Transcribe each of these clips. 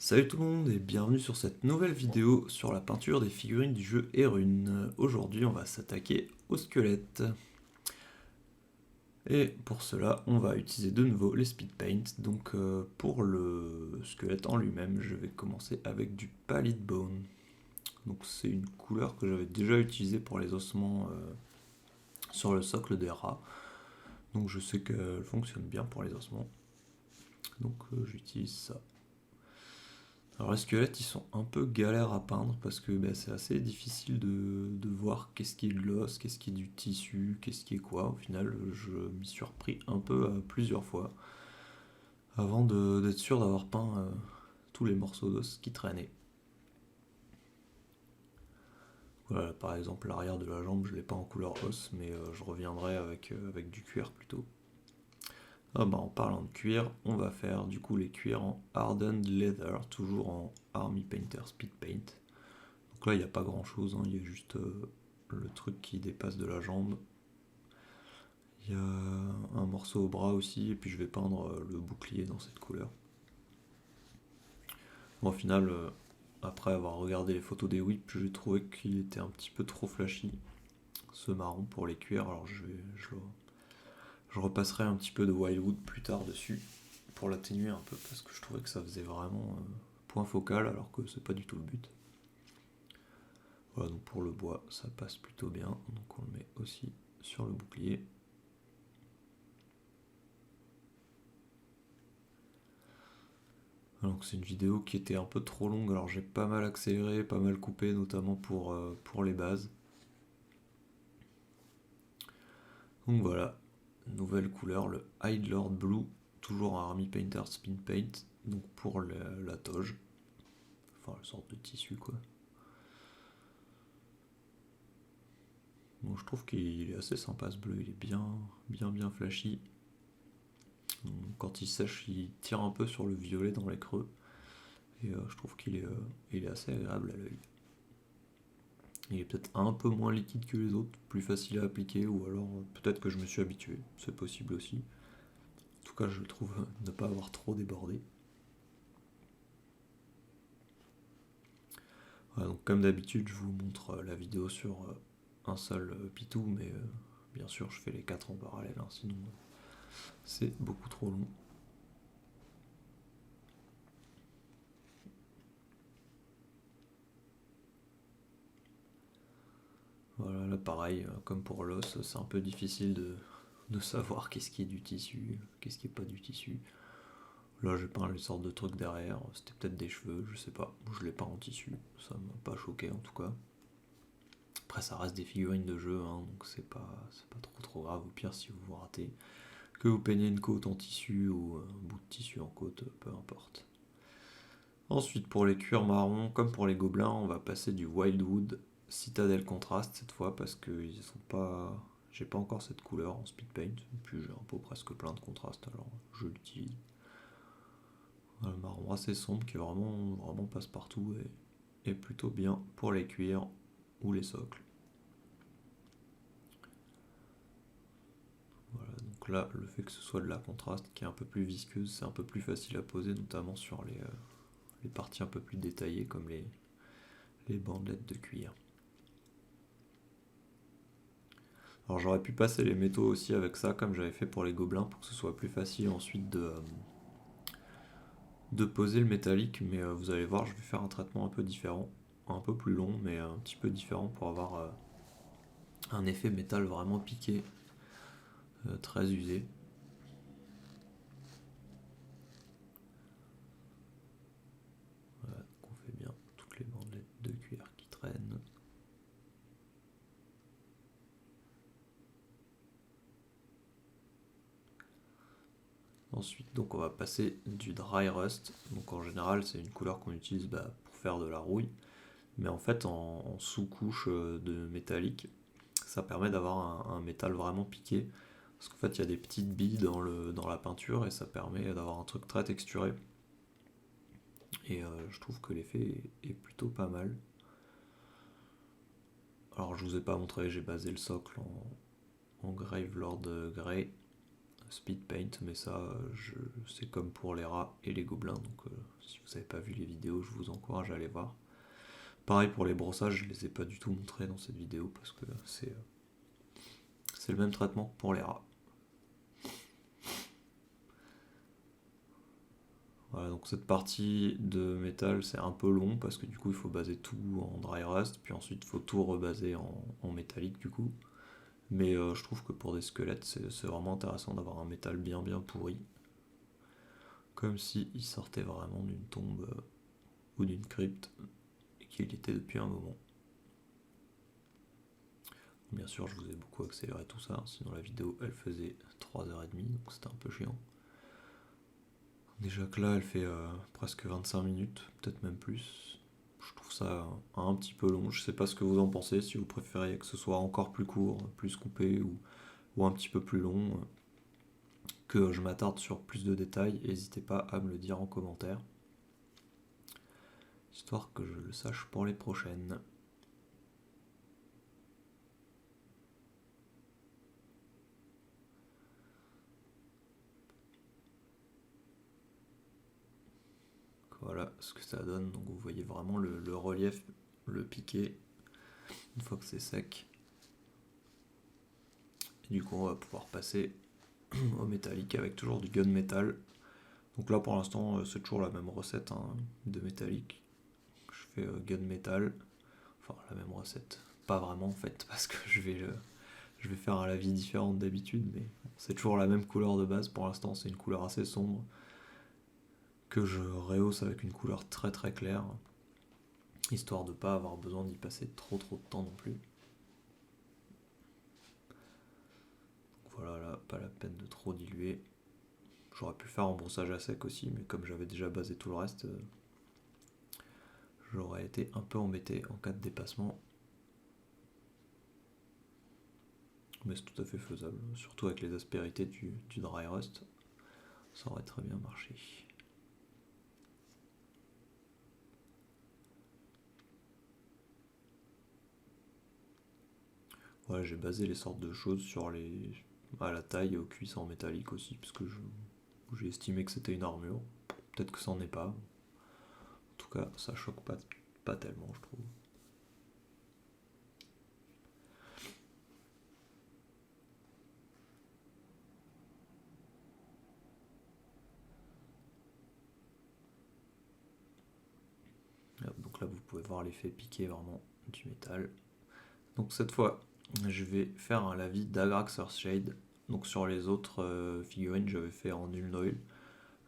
Salut tout le monde et bienvenue sur cette nouvelle vidéo sur la peinture des figurines du jeu Erune. Aujourd'hui on va s'attaquer au squelette. Et pour cela on va utiliser de nouveau les speed paint. Donc pour le squelette en lui-même je vais commencer avec du pallid bone. Donc c'est une couleur que j'avais déjà utilisée pour les ossements sur le socle des rats. Donc je sais qu'elle fonctionne bien pour les ossements. Donc j'utilise ça. Alors les squelettes ils sont un peu galères à peindre parce que c'est assez difficile de voir qu'est-ce qui est de l'os, qu'est-ce qui est du tissu, qu'est-ce qui est quoi. Au final je m'y suis repris un peu plusieurs fois avant d'être sûr d'avoir peint tous les morceaux d'os qui traînaient. Voilà, par exemple l'arrière de la jambe je l'ai pas en couleur os mais je reviendrai avec du cuir plutôt. Ah bah en parlant de cuir, on va faire du coup les cuirs en hardened leather, toujours en Army Painter Speed Paint. Donc là, il n'y a pas grand chose, hein, il y a juste le truc qui dépasse de la jambe. Il y a un morceau au bras aussi, et puis je vais peindre le bouclier dans cette couleur. Bon, au final, après avoir regardé les photos des whips, j'ai trouvé qu'il était un petit peu trop flashy, ce marron pour les cuirs. Alors je repasserai un petit peu de Wildwood plus tard dessus, pour l'atténuer un peu, parce que je trouvais que ça faisait vraiment point focal, alors que c'est pas du tout le but. Voilà, donc pour le bois, ça passe plutôt bien, donc on le met aussi sur le bouclier. Donc c'est une vidéo qui était un peu trop longue, alors j'ai pas mal accéléré, pas mal coupé, notamment pour les bases. Donc voilà, nouvelle couleur, le Hidlord Blue, toujours un Army Painter Spin Paint, donc pour la toge, enfin la sorte de tissu quoi. Bon, je trouve qu'il est assez sympa ce bleu, il est bien flashy. Donc, quand il sèche, il tire un peu sur le violet dans les creux, et je trouve il est assez agréable à l'œil. Il est peut-être un peu moins liquide que les autres, plus facile à appliquer, ou alors peut-être que je me suis habitué, c'est possible aussi. En tout cas, je trouve ne pas avoir trop débordé. Voilà, donc comme d'habitude, je vous montre la vidéo sur un seul pitou, mais bien sûr, je fais les 4 en parallèle, hein, sinon c'est beaucoup trop long. Voilà, là pareil, comme pour l'os, c'est un peu difficile de savoir qu'est-ce qui est du tissu, qu'est-ce qui est pas du tissu. Là, j'ai peint les sortes de trucs derrière, c'était peut-être des cheveux, je sais pas. Je l'ai pas en tissu, ça m'a pas choqué en tout cas. Après, ça reste des figurines de jeu, hein, donc c'est pas trop grave. Au pire, si vous vous ratez, que vous peignez une côte en tissu ou un bout de tissu en côte, peu importe. Ensuite, pour les cuirs marrons, comme pour les gobelins, on va passer du Wildwood Citadel Contrast cette fois parce que ils sont pas. J'ai pas encore cette couleur en speed paint, et puis j'ai un peu presque plein de contrastes, alors je l'utilise. Un marron assez sombre qui vraiment passe partout et plutôt bien pour les cuirs ou les socles. Voilà, donc là, le fait que ce soit de la contraste qui est un peu plus visqueuse, c'est un peu plus facile à poser, notamment sur les parties un peu plus détaillées comme les bandelettes de cuir. Alors j'aurais pu passer les métaux aussi avec ça, comme j'avais fait pour les gobelins, pour que ce soit plus facile ensuite de poser le métallique, mais vous allez voir, je vais faire un traitement un peu différent, un peu plus long, mais un petit peu différent pour avoir un effet métal vraiment piqué, très usé. Voilà, donc on fait bien toutes les bandelettes de cuir qui traînent. Ensuite, donc on va passer du dry rust. Donc en général, c'est une couleur qu'on utilise pour faire de la rouille, mais en fait en sous-couche de métallique, ça permet d'avoir un métal vraiment piqué. Parce qu'en fait, il y a des petites billes dans la peinture et ça permet d'avoir un truc très texturé. Et je trouve que l'effet est plutôt pas mal. Alors, je vous ai pas montré, j'ai basé le socle en Gravelord Grey speed paint, mais ça c'est comme pour les rats et les gobelins, donc si vous n'avez pas vu les vidéos, je vous encourage à aller voir. Pareil pour les brossages, je les ai pas du tout montrés dans cette vidéo parce que c'est le même traitement que pour les rats. Voilà, donc cette partie de métal c'est un peu long parce que du coup il faut baser tout en dry rust, puis ensuite il faut tout rebaser en métallique du coup. Mais je trouve que pour des squelettes c'est vraiment intéressant d'avoir un métal bien pourri. Comme s'il sortait vraiment d'une tombe ou d'une crypte et qu'il était depuis un moment. Bien sûr je vous ai beaucoup accéléré tout ça, sinon la vidéo elle faisait 3h30 donc c'était un peu chiant. Déjà que là, elle fait presque 25 minutes, peut-être même plus. Je trouve ça un petit peu long. Je sais pas ce que vous en pensez, si vous préférez que ce soit encore plus court, plus coupé ou un petit peu plus long, que je m'attarde sur plus de détails. N'hésitez pas à me le dire en commentaire, histoire que je le sache pour les prochaines. Voilà ce que ça donne. Donc vous voyez vraiment le relief, le piqué, une fois que c'est sec. Et du coup, on va pouvoir passer au métallique avec toujours du gunmetal. Donc là, pour l'instant, c'est toujours la même recette de métallique. Je fais gunmetal. Enfin, la même recette. Pas vraiment en fait, parce que je vais faire un lavis différent d'habitude, mais c'est toujours la même couleur de base. Pour l'instant, c'est une couleur assez sombre que je rehausse avec une couleur très claire, histoire de pas avoir besoin d'y passer trop de temps non plus. Donc voilà, là, pas la peine de trop diluer. J'aurais pu le faire en brossage à sec aussi, mais comme j'avais déjà basé tout le reste, j'aurais été un peu embêté en cas de dépassement. Mais c'est tout à fait faisable, surtout avec les aspérités du dry rust, ça aurait très bien marché. Voilà, j'ai basé les sortes de choses à la taille et aux cuisses en métallique aussi, parce que j'ai estimé que c'était une armure. Peut-être que ça n'en est pas. En tout cas, ça choque pas tellement, je trouve. Donc là, vous pouvez voir l'effet piqué vraiment du métal. Donc cette fois, je vais faire un lavis d'Agrax Earthshade. Donc sur les autres figurines, j'avais fait en Null Oil.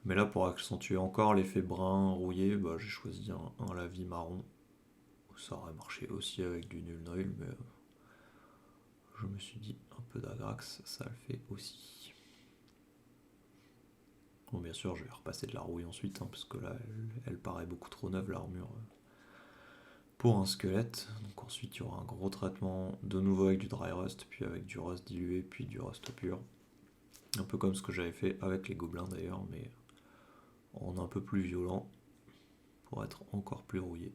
Mais là, pour accentuer encore l'effet brun rouillé, j'ai choisi un lavis marron. Ça aurait marché aussi avec du Null Oil, mais je me suis dit un peu d'Agrax, ça le fait aussi. Bon, bien sûr, je vais repasser de la rouille ensuite, parce que là, elle paraît beaucoup trop neuve, l'armure, pour un squelette. Donc ensuite, il y aura un gros traitement, de nouveau avec du dry rust, puis avec du rust dilué, puis du rust pur. Un peu comme ce que j'avais fait avec les gobelins d'ailleurs, mais en un peu plus violent, pour être encore plus rouillé.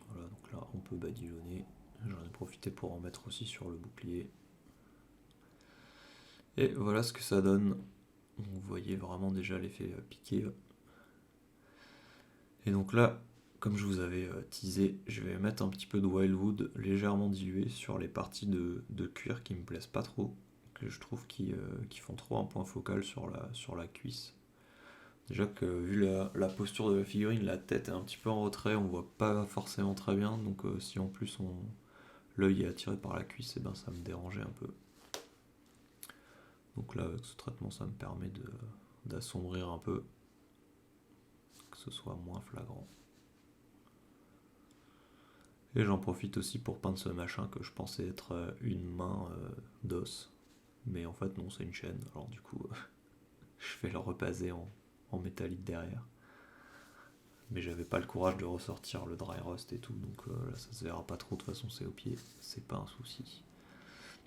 Voilà, donc là on peut badigeonner. J'en ai profité pour en mettre aussi sur le bouclier. Et voilà ce que ça donne. Vous voyez vraiment déjà l'effet piqué. Et donc là, comme je vous avais teasé, je vais mettre un petit peu de Wildwood légèrement dilué sur les parties de cuir qui me plaisent pas trop, que je trouve qui font trop un point focal sur la cuisse. Déjà que vu la posture de la figurine, la tête est un petit peu en retrait, on voit pas forcément très bien, donc si en plus l'œil est attiré par la cuisse, et ben ça me dérangeait un peu. Donc là avec ce traitement ça me permet d'assombrir un peu, que ce soit moins flagrant. Et j'en profite aussi pour peindre ce machin que je pensais être une main d'os, mais en fait non, c'est une chaîne, alors du coup je vais le repaser en métallique derrière. Mais j'avais pas le courage de ressortir le dry rust et tout, donc là ça se verra pas trop, de toute façon c'est au pied, c'est pas un souci.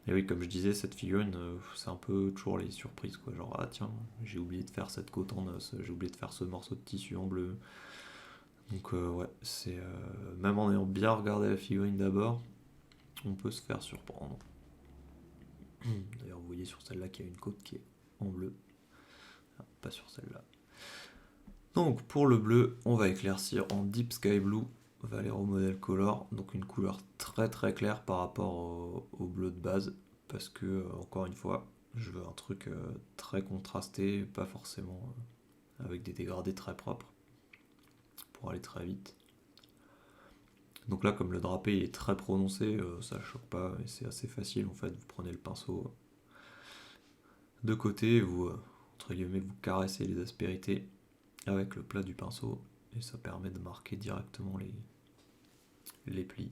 Et oui, comme je disais, cette figurine, c'est un peu toujours les surprises, quoi. Genre, ah tiens, j'ai oublié de faire cette côte en os, j'ai oublié de faire ce morceau de tissu en bleu. Donc ouais, c'est même en ayant bien regardé la figurine d'abord, on peut se faire surprendre. D'ailleurs, vous voyez sur celle-là qu'il y a une côte qui est en bleu, ah, pas sur celle-là. Donc pour le bleu, on va éclaircir en Deep Sky Blue Valero Model Color, donc une couleur très très claire par rapport au bleu de base, parce que encore une fois, je veux un truc très contrasté, pas forcément avec des dégradés très propres pour aller très vite. Donc là, comme le drapé est très prononcé, ça choque pas et c'est assez facile en fait. Vous prenez le pinceau de côté, vous entre guillemets vous caressez les aspérités avec le plat du pinceau et ça permet de marquer directement les plis.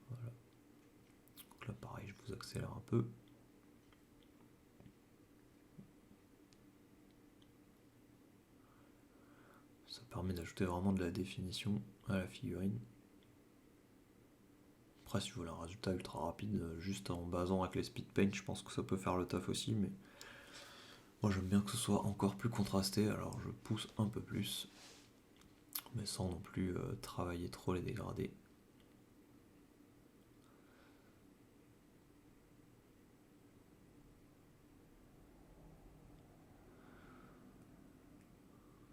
Voilà. Donc là pareil, je vous accélère un peu. Ça permet d'ajouter vraiment de la définition à la figurine. Après, si vous voulez un résultat ultra rapide, juste en basant avec les speed paint, je pense que ça peut faire le taf aussi, mais moi j'aime bien que ce soit encore plus contrasté, alors je pousse un peu plus, mais sans non plus travailler trop les dégradés.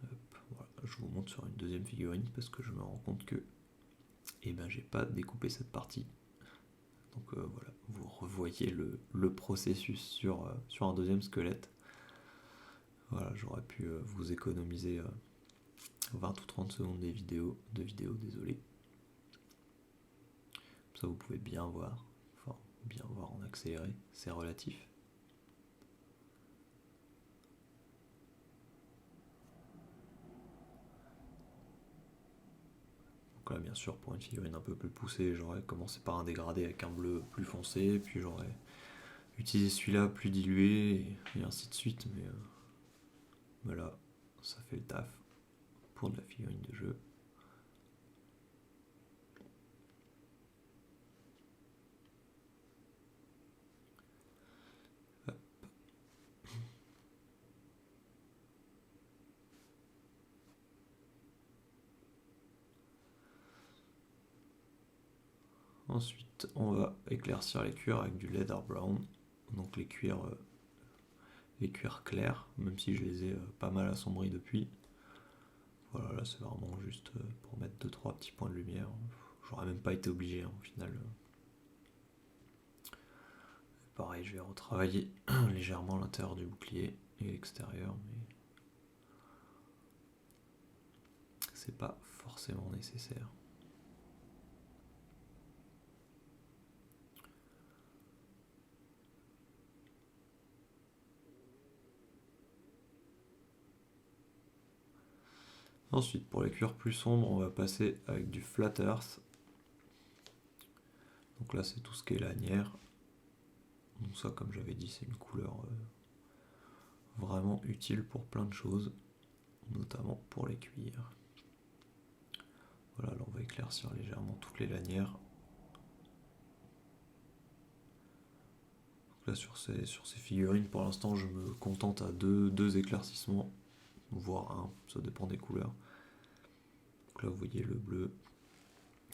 Hop, voilà. Je vous montre sur une deuxième figurine parce que je me rends compte que j'ai pas découpé cette partie. Donc voilà, vous revoyez le processus sur un deuxième squelette. Voilà, j'aurais pu vous économiser 20 ou 30 secondes de vidéo, désolé. Ça vous pouvez bien voir, enfin bien voir en accéléré, c'est relatif. Donc là bien sûr pour une figurine un peu plus poussée, j'aurais commencé par un dégradé avec un bleu plus foncé, puis j'aurais utilisé celui-là plus dilué, et ainsi de suite, mais là ça fait le taf pour de la figurine de jeu. Ensuite, on va éclaircir les cuirs avec du leather brown, donc les cuirs clairs, même si je les ai pas mal assombris depuis. Voilà, là c'est vraiment juste pour mettre 2-3 petits points de lumière. J'aurais même pas été obligé au final. Pareil, je vais retravailler légèrement l'intérieur du bouclier et l'extérieur, mais c'est pas forcément nécessaire. Ensuite, pour les cuirs plus sombres, on va passer avec du flat earth. Donc là, c'est tout ce qui est lanière. Donc ça, comme j'avais dit, c'est une couleur vraiment utile pour plein de choses, notamment pour les cuirs. Voilà, là on va éclaircir légèrement toutes les lanières. Donc là sur ces figurines, pour l'instant, je me contente à deux éclaircissements, voire un, ça dépend des couleurs. Donc là vous voyez le bleu.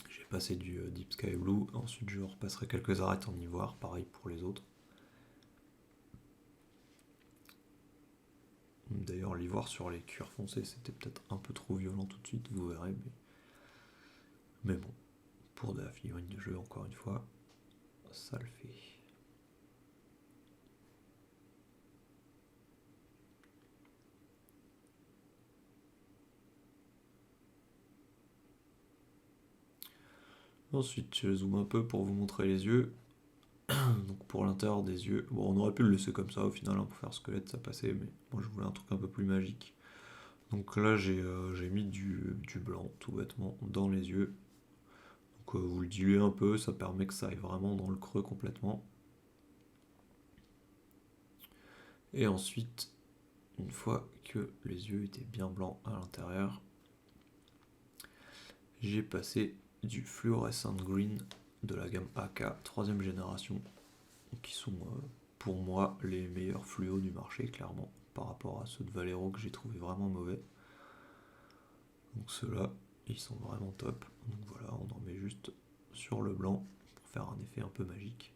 J'ai passé du Deep Sky Blue, ensuite je repasserai quelques arêtes en ivoire, pareil pour les autres. D'ailleurs l'ivoire sur les cuirs foncés c'était peut-être un peu trop violent tout de suite, vous verrez, mais bon, pour de la figurine de jeu encore une fois, ça le fait. Ensuite je zoome un peu pour vous montrer les yeux. Donc pour l'intérieur des yeux, bon on aurait pu le laisser comme ça au final pour faire squelette ça passait, mais moi je voulais un truc un peu plus magique. Donc là j'ai mis du blanc tout bêtement dans les yeux. Donc vous le diluez un peu, ça permet que ça aille vraiment dans le creux complètement. Et ensuite, une fois que les yeux étaient bien blancs à l'intérieur, j'ai passé du Fluorescent Green de la gamme AK 3ème génération, qui sont pour moi les meilleurs fluos du marché, clairement, par rapport à ceux de Valero que j'ai trouvé vraiment mauvais. Donc ceux-là, ils sont vraiment top. Donc voilà, on en met juste sur le blanc pour faire un effet un peu magique.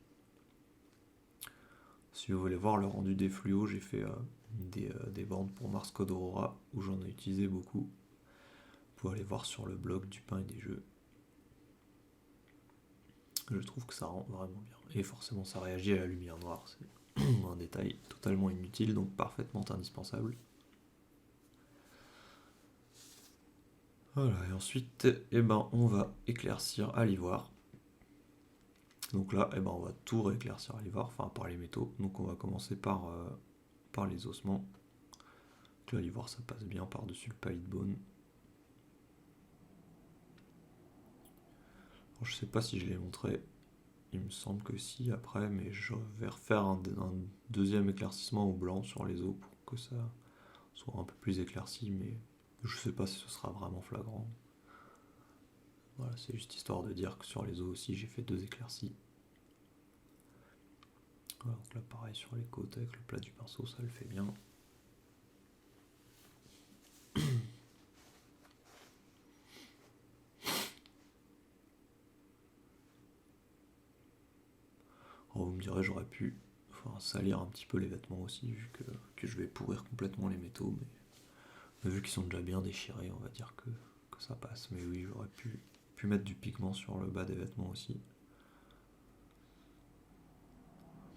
Si vous voulez voir le rendu des fluos, j'ai fait des bandes pour Mars Code Aurora où j'en ai utilisé beaucoup. Vous pouvez aller voir sur le blog du pain et des jeux. Je trouve que ça rend vraiment bien. Et forcément, ça réagit à la lumière noire. C'est un détail totalement inutile, donc parfaitement indispensable. Voilà, et ensuite, on va éclaircir à l'ivoire. Donc là, on va tout rééclaircir à l'ivoire, enfin par les métaux. Donc on va commencer par les ossements. Donc là, l'ivoire, ça passe bien par-dessus le palid bone. Alors, je sais pas si je l'ai montré. Il me semble que si après, mais je vais refaire un deuxième éclaircissement au blanc sur les os pour que ça soit un peu plus éclairci, mais je sais pas si ce sera vraiment flagrant. Voilà, c'est juste histoire de dire que sur les os aussi j'ai fait 2 éclaircies. Voilà, donc là pareil sur les côtes avec le plat du pinceau, ça le fait bien. Alors vous me direz, j'aurais pu salir un petit peu les vêtements aussi, vu que je vais pourrir complètement les métaux, mais vu qu'ils sont déjà bien déchirés, on va dire que ça passe. Mais oui, j'aurais pu mettre du pigment sur le bas des vêtements aussi.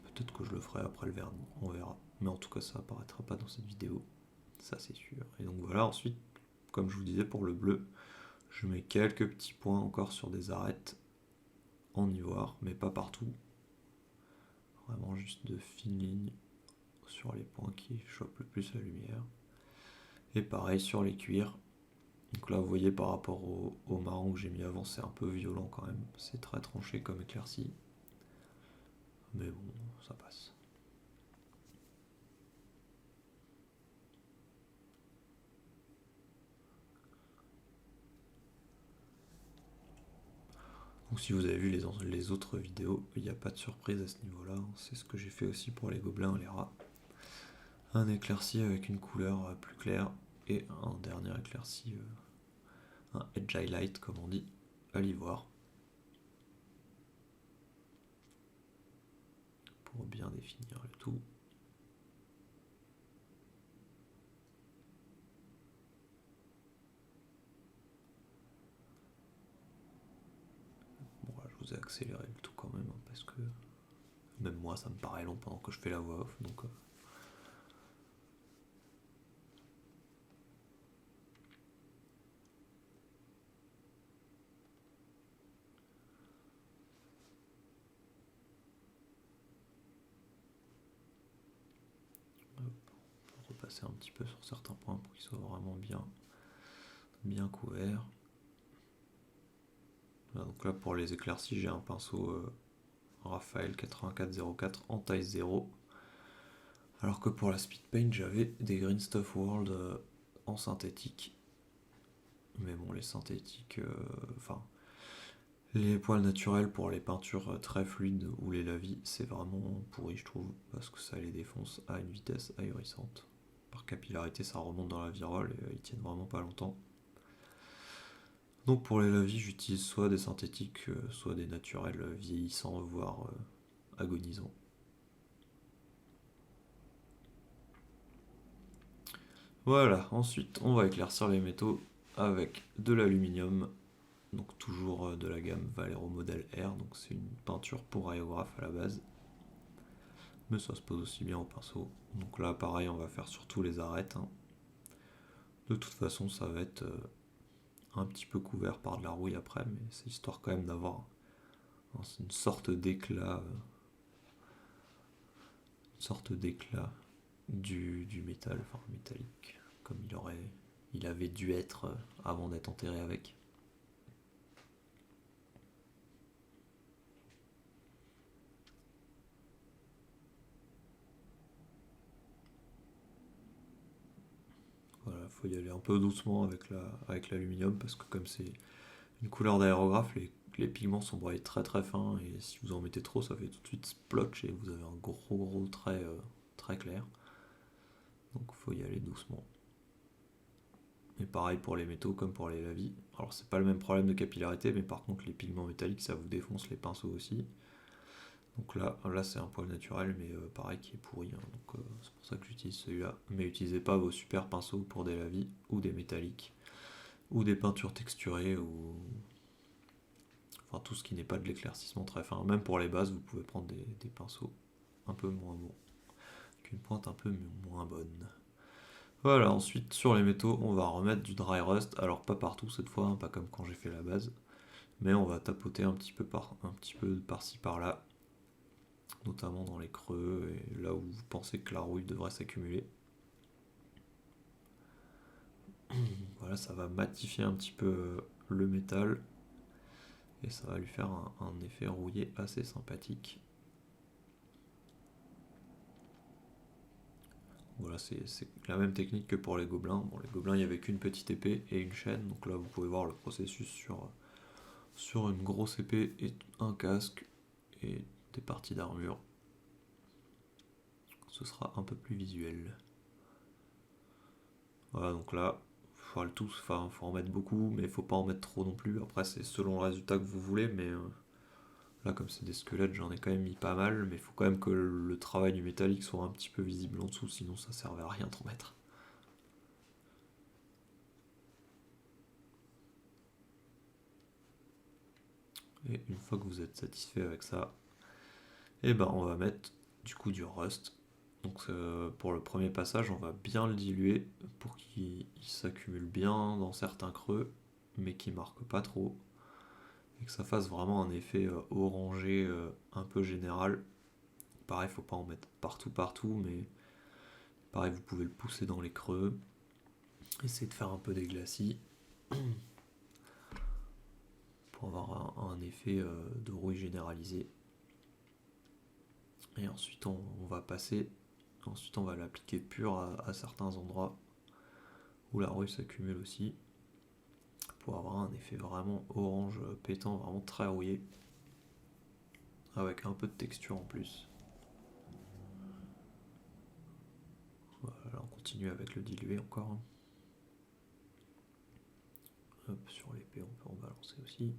Peut-être que je le ferai après le vernis, on verra. Mais en tout cas, ça apparaîtra pas dans cette vidéo, ça c'est sûr. Et donc voilà, ensuite, comme je vous disais pour le bleu, je mets quelques petits points encore sur des arêtes en ivoire, mais pas partout. Vraiment juste de fines lignes sur les points qui chopent le plus la lumière. Et pareil sur les cuirs. Donc là, vous voyez par rapport au marron que j'ai mis avant, c'est un peu violent quand même. C'est très tranché comme éclairci. Mais bon, ça passe. Donc si vous avez vu les autres vidéos, il n'y a pas de surprise à ce niveau-là. C'est ce que j'ai fait aussi pour les gobelins et les rats. Un éclairci avec une couleur plus claire et un dernier éclairci, un edge highlight comme on dit, à l'ivoire. Pour bien définir le tout. Bon, là, je vous ai accéléré le tout quand même, hein, parce que même moi, ça me paraît long pendant que je fais la voix off, donc... on peut repasser un petit peu sur certains points pour qu'ils soient vraiment bien couverts. Voilà, donc là, pour les éclaircies, j'ai un pinceau Raphaël 8404 en taille 0. Alors que pour la speed paint, j'avais des Green Stuff World en synthétique. Mais bon, les synthétiques, les poils naturels pour les peintures très fluides ou les lavis, c'est vraiment pourri, je trouve, parce que ça les défonce à une vitesse ahurissante. Par capillarité, ça remonte dans la virole et ils tiennent vraiment pas longtemps. Donc pour les lavis, j'utilise soit des synthétiques, soit des naturels vieillissants, voire agonisants. Voilà, ensuite on va éclaircir les métaux avec de l'aluminium, donc toujours de la gamme Valero Model R, donc c'est une peinture pour aérographe à la base, mais ça se pose aussi bien au pinceau. Donc là pareil, on va faire surtout les arêtes, hein. De toute façon ça va être un petit peu couvert par de la rouille après, mais c'est histoire quand même d'avoir une sorte d'éclat, du métal, enfin métallique, comme il avait dû être avant d'être enterré avec. Voilà, faut y aller un peu doucement avec l'aluminium parce que comme c'est Une couleur d'aérographe, les pigments sont broyés très très fins et si vous en mettez trop, ça fait tout de suite splotch et vous avez un gros trait très clair. Donc il faut y aller doucement. Et pareil pour les métaux comme pour les lavis. Alors c'est pas le même problème de capillarité, mais par contre les pigments métalliques ça vous défonce les pinceaux aussi. Donc là c'est un poil naturel, mais pareil qui est pourri, hein. Donc c'est pour ça que j'utilise celui-là. Mais utilisez pas vos super pinceaux pour des lavis ou des métalliques ou des peintures texturées ou enfin tout ce qui n'est pas de l'éclaircissement très fin. Même pour les bases, vous pouvez prendre des pinceaux un peu moins bons, qu'une pointe un peu moins bonne. Voilà, ensuite sur les métaux, on va remettre du dry rust. Alors pas partout cette fois, hein, pas comme quand j'ai fait la base, mais on va tapoter un petit peu par-ci par-là, notamment dans les creux et là où vous pensez que la rouille devrait s'accumuler. Voilà, ça va matifier un petit peu le métal et ça va lui faire un effet rouillé assez sympathique. Voilà, c'est la même technique que pour les gobelins. Bon, les gobelins, il n'y avait qu'une petite épée et une chaîne, donc là vous pouvez voir le processus sur une grosse épée et un casque et des parties d'armure. Ce sera un peu plus visuel. Voilà, donc là, faut le tous, enfin, faut en mettre beaucoup, mais il faut pas en mettre trop non plus. Après, c'est selon le résultat que vous voulez, mais là, comme c'est des squelettes, j'en ai quand même mis pas mal, mais il faut quand même que le travail du métallique soit un petit peu visible en dessous, sinon ça servait à rien d'en mettre. Et une fois que vous êtes satisfait avec ça, et ben on va mettre du coup du rust. Donc pour le premier passage, on va bien le diluer pour qu'il s'accumule bien dans certains creux, mais qui marque pas trop, et que ça fasse vraiment un effet orangé un peu général. Pareil, faut pas en mettre partout, mais pareil, vous pouvez le pousser dans les creux, essayer de faire un peu d'éclaircie pour avoir un effet de rouille généralisé. Et ensuite on va passer, ensuite on va l'appliquer pur à certains endroits où la rouille s'accumule aussi, pour avoir un effet vraiment orange pétant, vraiment très rouillé, avec un peu de texture en plus. Voilà, on continue avec le dilué encore. Hop, sur l'épée on peut en balancer aussi.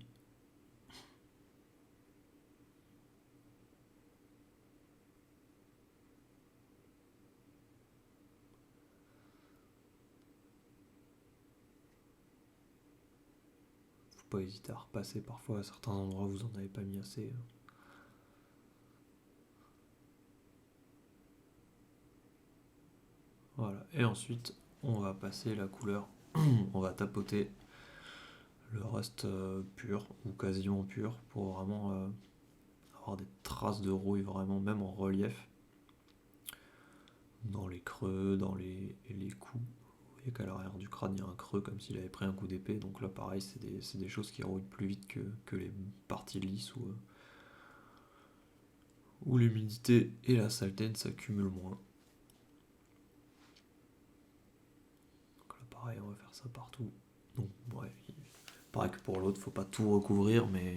Faut pas hésiter à repasser parfois à certains endroits où vous en avez pas mis assez. Voilà, et ensuite on va passer la couleur, on va tapoter le reste pur ou quasiment pur pour vraiment avoir des traces de rouille vraiment même en relief dans les creux, dans les coups. Vous voyez qu'à l'arrière du crâne il y a un creux comme s'il avait pris un coup d'épée, donc là pareil c'est des choses qui rouillent plus vite que les parties lisses où l'humidité et la saleté ne s'accumulent moins. Donc là pareil on va faire ça partout. Donc ouais, pareil que pour l'autre, faut pas tout recouvrir, mais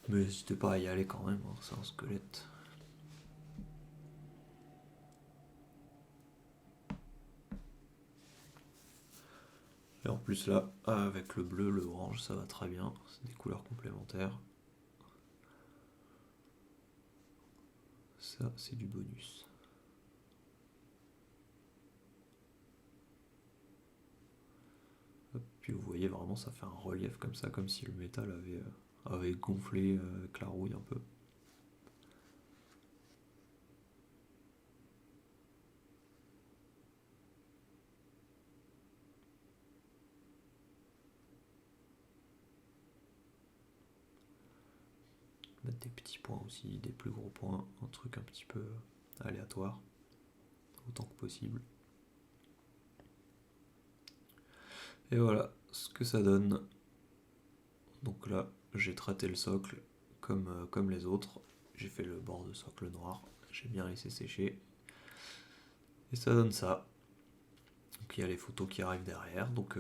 n'hésitez pas à y aller quand même, hein, c'est un squelette. Et en plus là, avec le bleu, le orange, ça va très bien, c'est des couleurs complémentaires. Ça, c'est du bonus. Hop, puis vous voyez vraiment, ça fait un relief comme ça, comme si le métal avait gonflé avec la rouille un peu. Mettre des petits points aussi, des plus gros points, un truc un petit peu aléatoire, autant que possible. Et voilà ce que ça donne. Donc là, j'ai traité le socle comme les autres. J'ai fait le bord de socle noir. J'ai bien laissé sécher. Et ça donne ça. Donc il y a les photos qui arrivent derrière. Donc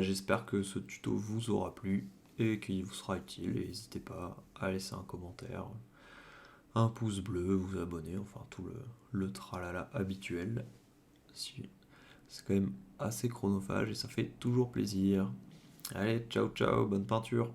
j'espère que ce tuto vous aura plu et qu'il vous sera utile. Et n'hésitez pas à laisser un commentaire, un pouce bleu, vous abonner, enfin tout le tralala habituel. C'est quand même assez chronophage et ça fait toujours plaisir. Allez, ciao ciao, bonne peinture.